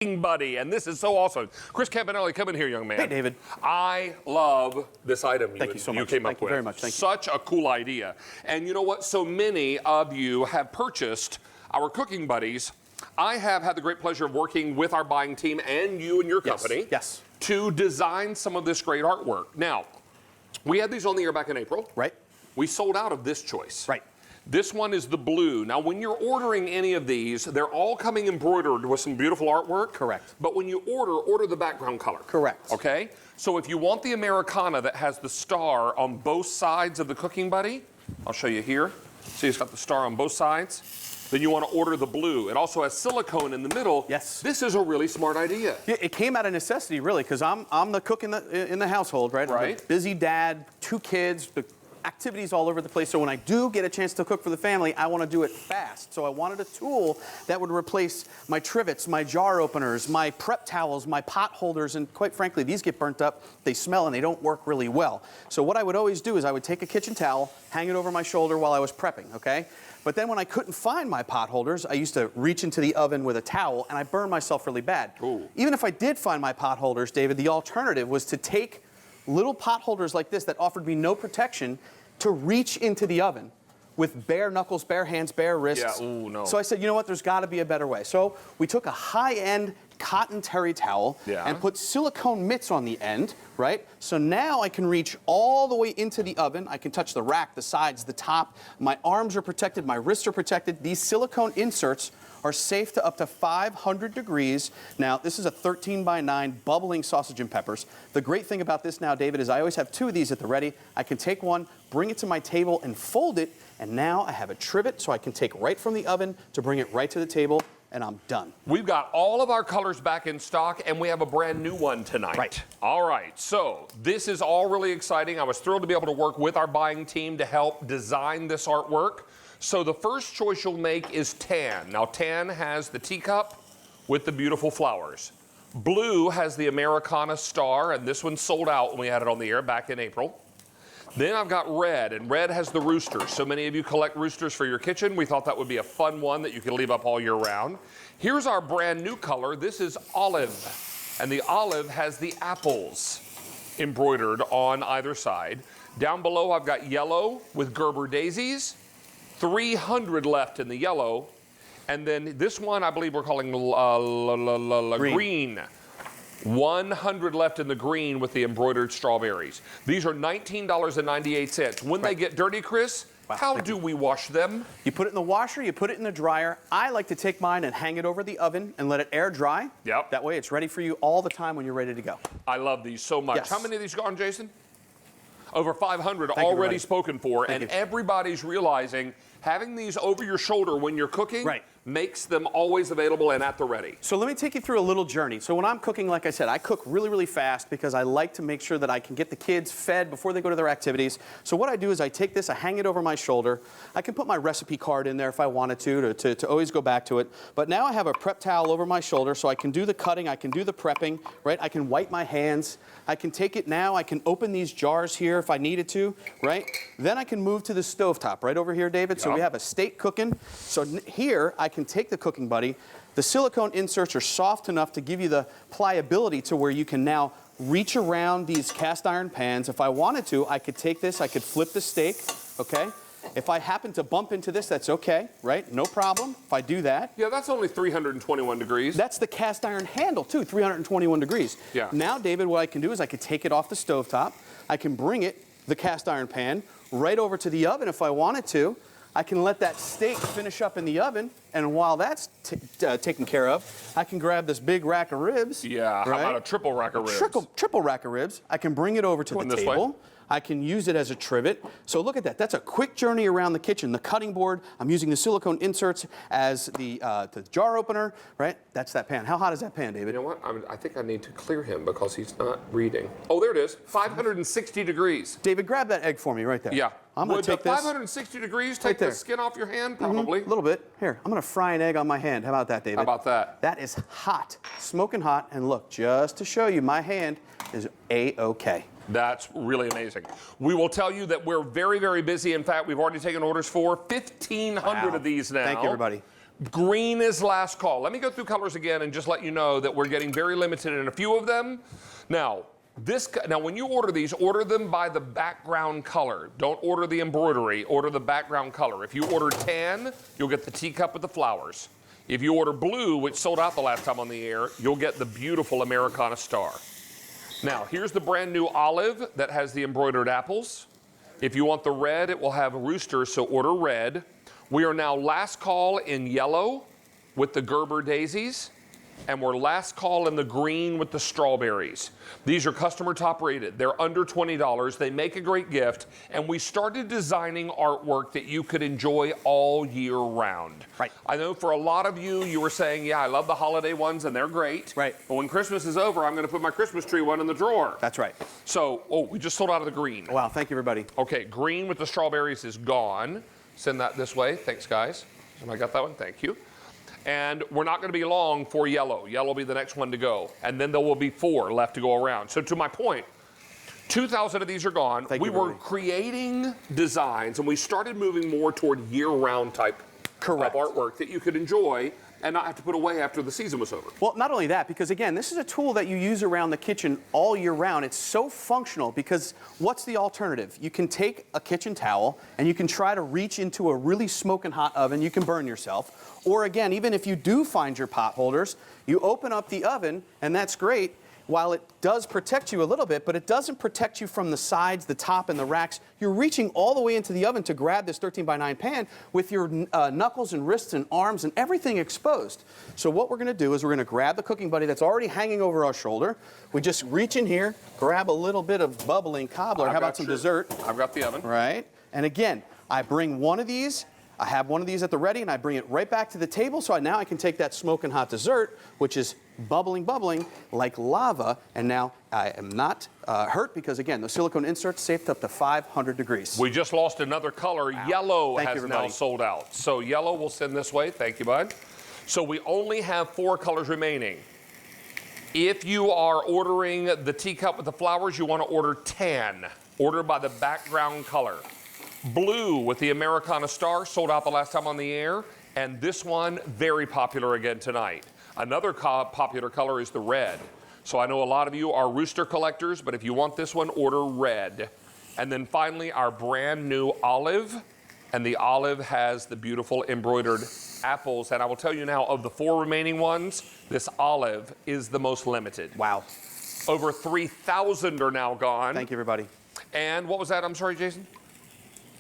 buddy, and this is so awesome. Chris Campanelli, come in here, young man. Hey, David. I love this item Thank you so much. you came up Thank you with. very much. Thank you. Such a cool idea. And you know what? So many of you have purchased our cooking buddies. I have had the great pleasure of working with our buying team and you and your company to design some of this great artwork. Now, we had these on the air back in April. Right. We sold out of this choice. Right. This one is the blue. Now, when you're ordering any of these, they're all coming embroidered with some beautiful artwork. Correct. But when you order the background color. Correct. Okay? So if you want the Americana that has the star on both sides of the cooking buddy, I'll show you here. See, it's got the star on both sides. Then you want to order the blue. It also has silicone in the middle. Yes. This is a really smart idea. Yeah, it came out of necessity, really, because I'm the cook in the household, right? Right. I'm a busy dad, 2 kids, the activities all over the place. So when I do get a chance to cook for the family, I want to do it fast. So I wanted a tool that would replace my trivets, my jar openers, my prep towels, my pot holders, and quite frankly, these get burnt up, they smell, and they don't work really well. So what I would always do is I would take a kitchen towel, hang it over my shoulder while I was prepping, okay? But then when I couldn't find my pot holders, I used to reach into the oven with a towel, and I burned myself really bad. Ooh. Even if I did find my pot holders, David, the alternative was to take little pot holders like this that offered me no protection to reach into the oven with bare knuckles, bare hands, bare wrists. Yeah, ooh, no. So I said, you know what, there's got to be a better way. So we took a high-end cotton terry towel and put silicone mitts on the end, right? So now I can reach all the way into the oven. I can touch the rack, the sides, the top. My arms are protected, my wrists are protected. These silicone inserts are safe to up to 500 degrees. Now, this is a 13x9 bubbling sausage and peppers. The great thing about this now, David, is I always have 2 of these at the ready. I can take one, bring it to my table, and fold it, and now I have a trivet so I can take right from the oven to bring it right to the table, and I'm done. We've got all of our colors back in stock, and we have a brand new one tonight. Right. All right, so this is all really exciting. I was thrilled to be able to work with our buying team to help design this artwork. So the first choice you'll make is tan. Now, tan has the teacup with the beautiful flowers. Blue has the Americana star, and this one sold out when we had it on the air back in April. Then I've got red, and red has the rooster. So many of you collect roosters for your kitchen. We thought that would be a fun one that you could leave up all year round. Here's our brand new color. This is olive, and the olive has the apples embroidered on either side. Down below, I've got yellow with Gerber daisies. 300 left in the yellow. And then this one, I believe we're calling green. 100 left in the green with the embroidered strawberries. These are $19.98. When they get dirty, Chris, how do we wash them? You put it in the washer, you put it in the dryer. I like to take mine and hang it over the oven and let it air dry. Yep. That way it's ready for you all the time when you're ready to go. I love these so much. Yes. How many of these gone, Jason? Over 500 Thank already you, spoken for, Thank and you. everybody's realizing having these over your shoulder when you're cooking makes them always available and at the ready. So let me take you through a little journey. So when I'm cooking, like I said, I cook really, really fast because I like to make sure that I can get the kids fed before they go to their activities. So what I do is I take this, I hang it over my shoulder. I can put my recipe card in there if I wanted to always go back to it. But now I have a prep towel over my shoulder so I can do the cutting, I can do the prepping, right? I can wipe my hands. I can take it now, I can open these jars here if I needed to, right? Then I can move to the stovetop right over here, David. So we have a steak cooking. So here I can take the cooking buddy. The silicone inserts are soft enough to give you the pliability to where you can now reach around these cast iron pans. If I wanted to, I could take this, I could flip the steak, okay? If I happen to bump into this, that's okay, right? No problem if I do that. Yeah, that's only 321 degrees. That's the cast iron handle too, 321 degrees. Yeah. Now, David, what I can do is I can take it off the stovetop. I can bring it, the cast iron pan, right over to the oven if I wanted to. I can let that steak finish up in the oven, and while that's taken care of, I can grab this big rack of ribs. Yeah, how about a triple rack of ribs? Triple rack of ribs. I can bring it over to the table. I can use it as a trivet. So look at that. That's a quick journey around the kitchen. The cutting board, I'm using the silicone inserts as the jar opener, right? That's that pan. How hot is that pan, David? You know what? I think I need to clear him because he's not reading. Oh, there it is. 560 degrees. David, grab that egg for me right there. Yeah. I'm going to take this. 560 degrees take the skin off your hand? Probably. A little bit. Here, I'm going to fry an egg on my hand. How about that, David? How about that? That is hot. Smoking hot. And look, just to show you, my hand is A-OK. That's really amazing. We will tell you that we're very, very busy. In fact, we've already taken orders for 1,500 of these now. Thank you, everybody. Green is last call. Let me go through colors again and just let you know that we're getting very limited in a few of them. Now, when you order these, order them by the background color. Don't order the embroidery, order the background color. If you order tan, you'll get the teacup with the flowers. If you order blue, which sold out the last time on the air, you'll get the beautiful Americana star. Now, here's the brand new olive that has the embroidered apples. If you want the red, it will have a rooster, so order red. We are now last call in yellow with the Gerber daisies, and we're last call in the green with the strawberries. These are customer top rated. They're under $20. They make a great gift, and we started designing artwork that you could enjoy all year round. Right. I know for a lot of you, you were saying, yeah, I love the holiday ones, and they're great. Right. But when Christmas is over, I'm going to put my Christmas tree one in the drawer. That's right. So, we just sold out of the green. Wow, thank you, everybody. Okay, green with the strawberries is gone. Send that this way. Thanks, guys. And I got that one. Thank you. And we're not going to be long for yellow. Yellow will be the next one to go. And then there will be 4 left to go around. So to my point, 2,000 of these are gone. We were creating designs, and we started moving more toward year-round type of artwork that you could enjoy and not have to put away after the season was over. Well, not only that, because again, this is a tool that you use around the kitchen all year round. It's so functional because what's the alternative? You can take a kitchen towel and you can try to reach into a really smoking hot oven. You can burn yourself. Or again, even if you do find your pot holders, you open up the oven and that's great. While it does protect you a little bit, but it doesn't protect you from the sides, the top, and the racks. You're reaching all the way into the oven to grab this 13x9 pan with your knuckles and wrists and arms and everything exposed. So what we're going to do is we're going to grab the cooking buddy that's already hanging over our shoulder. We just reach in here, grab a little bit of bubbling cobbler. How about some dessert? I've got the oven. Right. And again, I bring one of these. I have one of these at the ready, and I bring it right back to the table, so now I can take that smoking hot dessert, which is bubbling like lava, and now I am not hurt because, again, the silicone insert's safe up to 500 degrees. We just lost another color. Wow. Yellow has now sold out. So yellow will send this way. Thank you, bud. So we only have 4 colors remaining. If you are ordering the teacup with the flowers, you want to order tan. Order by the background color. Blue with the Americana star, sold out the last time on the air, and this one, very popular again tonight. Another popular color is the red. So I know a lot of you are rooster collectors, but if you want this one, order red. And then finally, our brand new olive, and the olive has the beautiful embroidered apples. And I will tell you now, of the 4 remaining ones, this olive is the most limited. Wow. Over 3,000 are now gone. Thank you, everybody. And what was that? I'm sorry, Jason?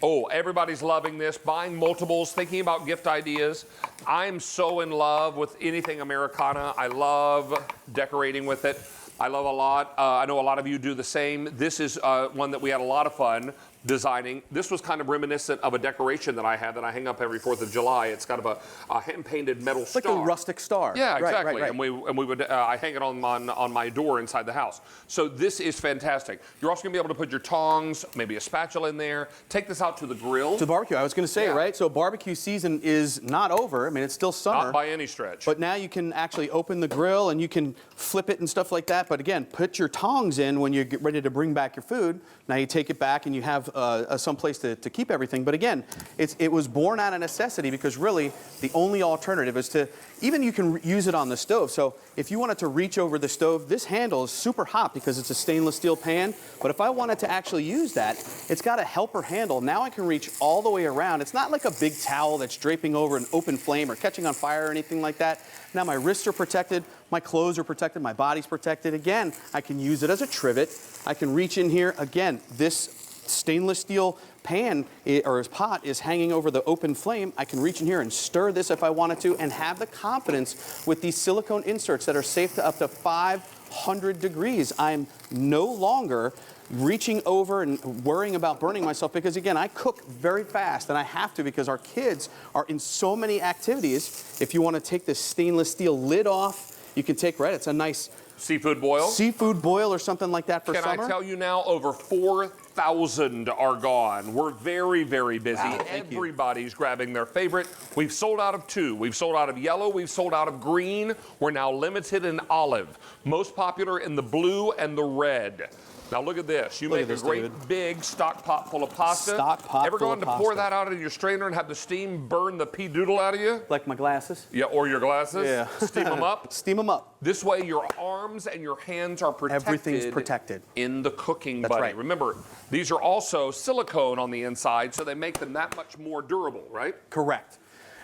Oh, everybody's loving this, buying multiples, thinking about gift ideas. I'm so in love with anything Americana. I love decorating with it. I love a lot. I know a lot of you do the same. This is one that we had a lot of fun designing. This was kind of reminiscent of a decoration that I had that I hang up every 4th of July. It's kind of a hand-painted metal star. Like a rustic star. Yeah, exactly. Right. And we would I hang it on my door inside the house. So this is fantastic. You're also going to be able to put your tongs, maybe a spatula in there. Take this out to the grill. To the barbecue. I was going to say, right? So barbecue season is not over. I mean, it's still summer. Not by any stretch. But now you can actually open the grill and you can flip it and stuff like that. But again, put your tongs in when you get ready to bring back your food. Now you take it back and you have some place to keep everything. But again, it was born out of necessity because really the only alternative is to, even you can use it on the stove. So if you wanted to reach over the stove, this handle is super hot because it's a stainless steel pan. But if I wanted to actually use that, it's got a helper handle. Now I can reach all the way around. It's not like a big towel that's draping over an open flame or catching on fire or anything like that. Now my wrists are protected, my clothes are protected, my body's protected. Again, I can use it as a trivet. I can reach in here. Again, this stainless steel pan or pot is hanging over the open flame. I can reach in here and stir this if I wanted to and have the confidence with these silicone inserts that are safe to up to 500 degrees. I'm no longer reaching over and worrying about burning myself because, again, I cook very fast and I have to because our kids are in so many activities. If you want to take this stainless steel lid off, you can take, right, it's a nice seafood boil. Seafood boil or something like that for summer. Can I tell you now, over 4,000 are gone. We're very, very busy. Wow, Everybody's grabbing their favorite. We've sold out of 2. We've sold out of yellow. We've sold out of green. We're now limited in olive. Most popular in the blue and the red. Now look at this. You Look make at this, a great David. big stock pot full of pasta. Stock pot Ever full gone of to pour pasta. that out of your strainer and have the steam burn the pea doodle out of you? Like my glasses? Yeah, or your glasses? Yeah. Steam them up? Steam them up. This way your arms and your hands are protected. Everything's protected. In the cooking, That's buddy. right. Remember, these are also silicone on the inside, so they make them that much more durable, right? Correct.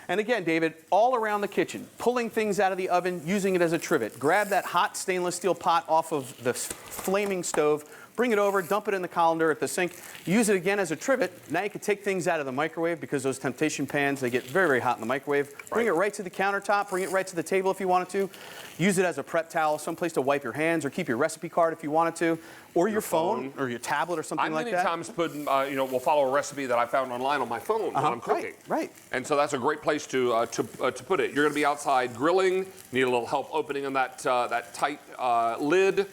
And again, David, all around the kitchen, pulling things out of the oven, using it as a trivet. Grab that hot stainless steel pot off of the flaming stove, bring it over, dump it in the colander at the sink, use it again as a trivet. Now you can take things out of the microwave because those temptation pans, they get very, very hot in the microwave. Bring it right to the countertop, bring it right to the table if you wanted to. Use it as a prep towel, someplace to wipe your hands or keep your recipe card if you wanted to, or your phone or your tablet or something like that. I many times put, will follow a recipe that I found online on my phone when I'm cooking. Right. And so that's a great place to put it. You're going to be outside grilling, need a little help opening on that tight lid.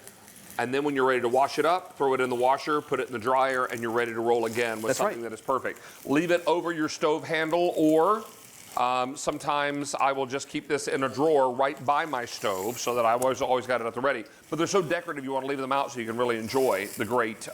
And then when you're ready to wash it up, throw it in the washer, put it in the dryer, and you're ready to roll again with something that is perfect. Leave it over your stove handle, or sometimes I will just keep this in a drawer right by my stove so that I always got it at the ready. But they're so decorative, you want to leave them out so you can really enjoy the great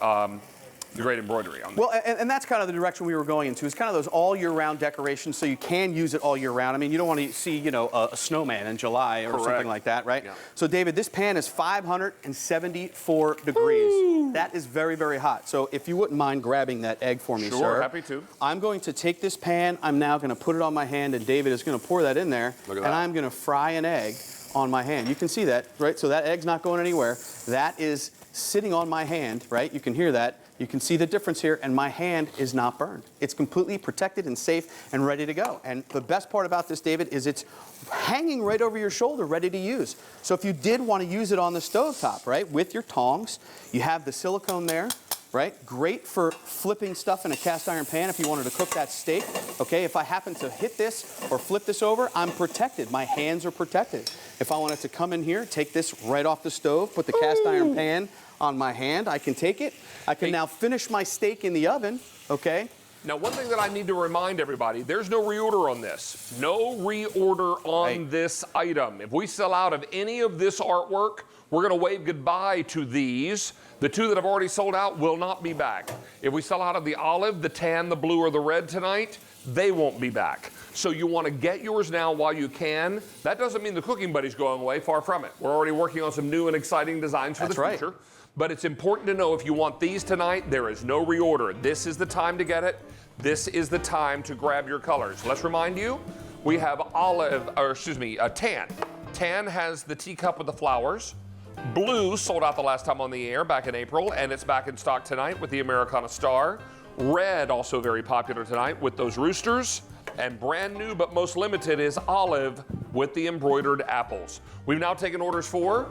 embroidery on them. Well, and that's kind of the direction we were going into. It's kind of those all year round decorations so you can use it all year round. I mean, you don't want to see, a snowman in July or something like that, right? Yeah. So, David, this pan is 574 degrees. Woo! That is very, very hot. So if you wouldn't mind grabbing that egg for me, sir. Sure, happy to. I'm going to take this pan. I'm now going to put it on my hand, and David is going to pour that in there. Look at and that. I'm going to fry an egg on my hand. You can see that, right? So that egg's not going anywhere. That is sitting on my hand, right? You can hear that. You can see the difference here, and my hand is not burned. It's completely protected and safe and ready to go. And the best part about this, David, is it's hanging right over your shoulder, ready to use. So if you did want to use it on the stovetop, right, with your tongs, you have the silicone there, right? Great for flipping stuff in a cast iron pan if you wanted to cook that steak. Okay, if I happen to hit this or flip this over, I'm protected. My hands are protected. If I wanted to come in here, take this right off the stove, put the cast iron pan on my hand, I can take it. I can now finish my steak in the oven, okay? Now, one thing that I need to remind everybody, there's no reorder on this. No reorder on this item. If we sell out of any of this artwork, we're going to wave goodbye to these. The two that have already sold out will not be back. If we sell out of the olive, the tan, the blue, or the red tonight, they won't be back. So you want to get yours now while you can. That doesn't mean the Cooking Buddy's going away, far from it. We're already working on some new and exciting designs for the future. But it's important to know if you want these tonight, there is no reorder. This is the time to get it. This is the time to grab your colors. Let's remind you, we have tan. Tan has the teacup with the flowers. Blue sold out the last time on the air back in April, and it's back in stock tonight with the Americana Star. Red, also very popular tonight with those roosters. And brand new but most limited is olive with the embroidered apples. We've now taken orders for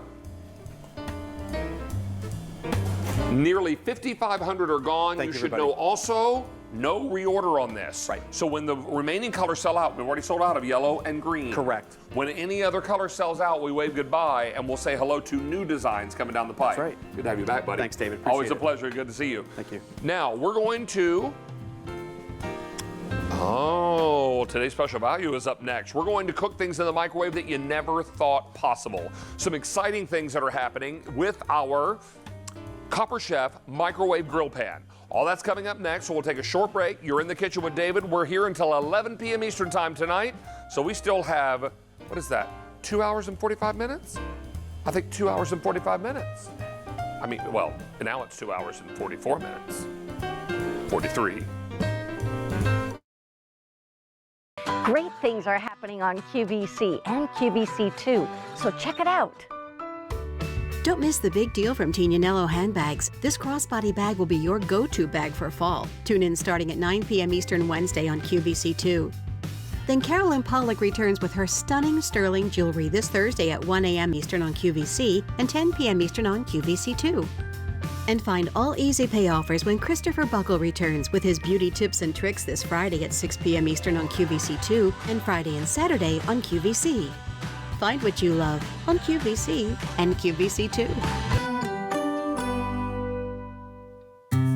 nearly 5,500 are gone. You should know also, no reorder on this. Right. So when the remaining colors sell out, we've already sold out of yellow and green. Correct. When any other color sells out, we wave goodbye and we'll say hello to new designs coming down the pipe. That's right. Good to have you back, buddy. Thanks, David. Always a Appreciate pleasure. Good to see you. Thank you. Now, we're going to... today's special value is up next. We're going to cook things in the microwave that you never thought possible. Some exciting things that are happening with our Copper Chef microwave grill pan. All that's coming up next, so we'll take a short break. You're in the kitchen with David. We're here until 11 p.m. Eastern time tonight. So we still have, what is that, 2 hours and 45 minutes? I think 2 hours and 45 minutes. I mean, well, now it's 2 hours and 44 minutes. 43. Great things are happening on QVC and QVC2, so check it out. Don't miss the big deal from Tignanello Handbags. This crossbody bag will be your go-to bag for fall. Tune in starting at 9 p.m. Eastern Wednesday on QVC2. Then Carolyn Pollack returns with her stunning sterling jewelry this Thursday at 1 a.m. Eastern on QVC and 10 p.m. Eastern on QVC2. And find all Easy Pay offers when Christopher Buckle returns with his beauty tips and tricks this Friday at 6 p.m. Eastern on QVC2 and Friday and Saturday on QVC. Find what you love on QVC and QVC2.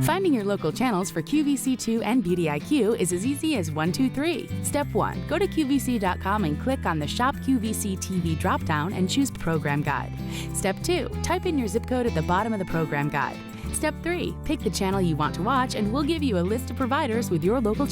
Finding your local channels for QVC2 and Beauty IQ is as easy as 1, 2, 3. Step 1. Go to QVC.com and click on the Shop QVC TV dropdown and choose Program Guide. Step 2. Type in your zip code at the bottom of the program guide. Step 3. Pick the channel you want to watch and we'll give you a list of providers with your local